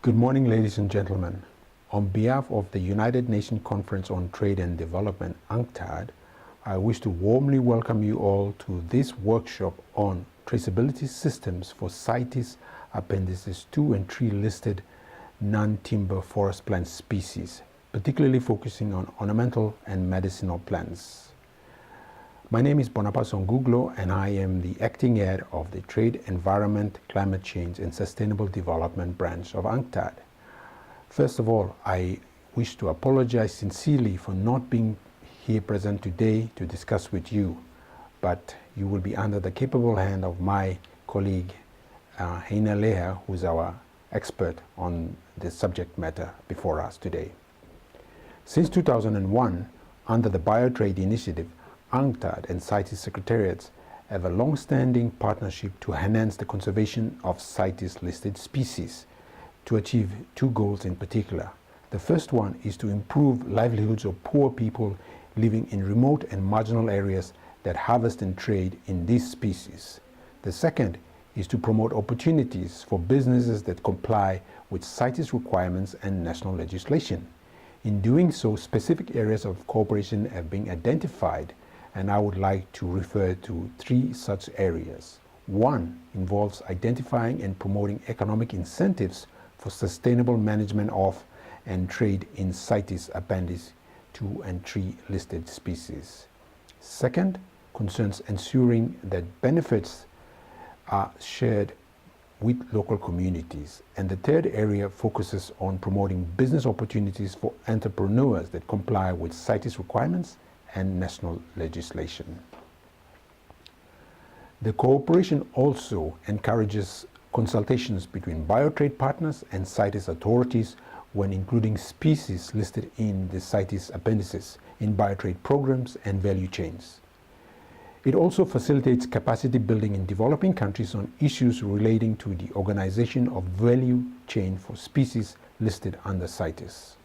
Good morning, ladies and gentlemen. On behalf of the United Nations Conference on Trade and Development, UNCTAD, I wish to warmly welcome you all to this workshop on traceability systems for CITES Appendices 2 and 3 listed non-timber forest plant species, particularly focusing on ornamental and medicinal plants. My name is Bonapas Onguglo, and I am the acting head of the Trade, Environment, Climate Change and Sustainable Development branch of UNCTAD. First of all, I wish to apologize sincerely for not being here present today to discuss with you, but you will be under the capable hand of my colleague Heina Leha, who is our expert on the subject matter before us today. Since 2001, under the Biotrade Initiative, UNCTAD and CITES Secretariats have a long-standing partnership to enhance the conservation of CITES-listed species to achieve two goals in particular. The first one is to improve livelihoods of poor people living in remote and marginal areas that harvest and trade in these species. The second is to promote opportunities for businesses that comply with CITES requirements and national legislation. In doing so, specific areas of cooperation have been identified, and I would like to refer to three such areas. One involves identifying and promoting economic incentives for sustainable management of and trade in CITES Appendix 2 and 3 listed species. Second concerns ensuring that benefits are shared with local communities. And the third area focuses on promoting business opportunities for entrepreneurs that comply with CITES requirements and national legislation. The cooperation also encourages consultations between biotrade partners and CITES authorities when including species listed in the CITES appendices in biotrade programs and value chains. It also facilitates capacity building in developing countries on issues relating to the organization of value chain for species listed under CITES.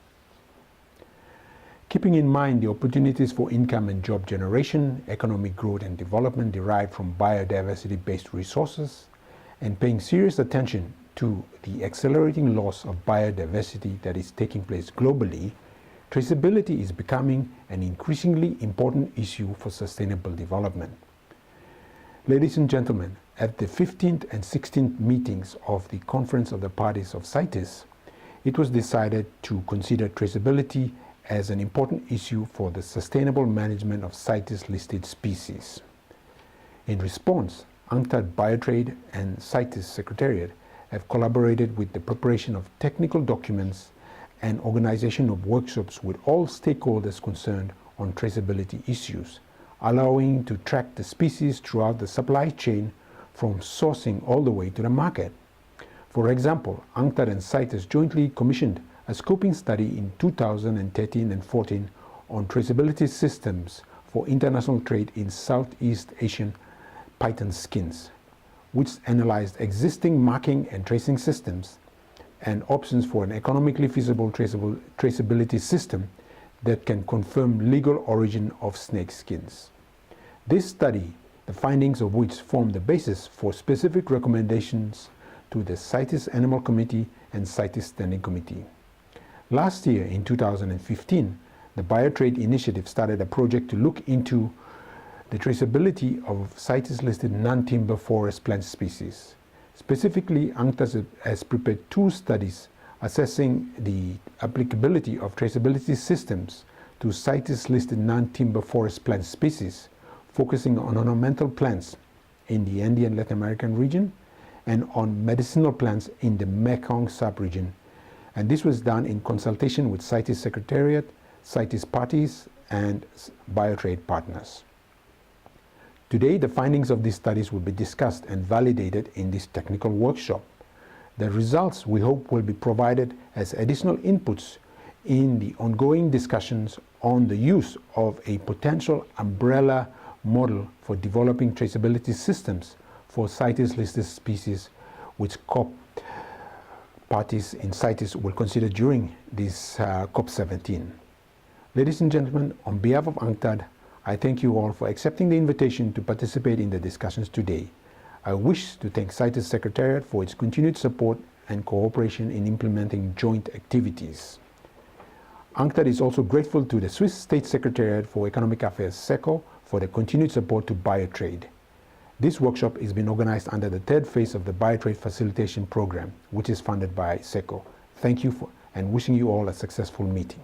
Keeping in mind the opportunities for income and job generation, economic growth and development derived from biodiversity-based resources, and paying serious attention to the accelerating loss of biodiversity that is taking place globally, traceability is becoming an increasingly important issue for sustainable development. Ladies and gentlemen, at the 15th and 16th meetings of the Conference of the Parties of CITES, it was decided to consider traceability as an important issue for the sustainable management of CITES-listed species. In response, UNCTAD Biotrade and CITES Secretariat have collaborated with the preparation of technical documents and organization of workshops with all stakeholders concerned on traceability issues, allowing to track the species throughout the supply chain from sourcing all the way to the market. For example, UNCTAD and CITES jointly commissioned a scoping study in 2013 and 14 on traceability systems for international trade in Southeast Asian python skins, which analyzed existing marking and tracing systems and options for an economically feasible traceability system that can confirm legal origin of snake skins. This study, the findings of which form the basis for specific recommendations to the CITES Animal Committee and CITES Standing Committee. Last year, in 2015, the Biotrade Initiative started a project to look into the traceability of CITES-listed non-timber forest plant species. Specifically, UNCTAD has prepared two studies assessing the applicability of traceability systems to CITES-listed non-timber forest plant species, focusing on ornamental plants in the Andean Latin American region and on medicinal plants in the Mekong sub-region. And this was done in consultation with CITES Secretariat, CITES parties, and Biotrade partners. Today, the findings of these studies will be discussed and validated in this technical workshop. The results, we hope, will be provided as additional inputs in the ongoing discussions on the use of a potential umbrella model for developing traceability systems for CITES-listed species, which COP parties in CITES will consider during this COP17. Ladies and gentlemen, on behalf of UNCTAD, I thank you all for accepting the invitation to participate in the discussions today. I wish to thank CITES Secretariat for its continued support and cooperation in implementing joint activities. UNCTAD is also grateful to the Swiss State Secretariat for Economic Affairs, SECO, for the continued support to biotrade. This workshop is being organized under the third phase of the Biotrade Facilitation Program, which is funded by SECO. Thank you and wishing you all a successful meeting.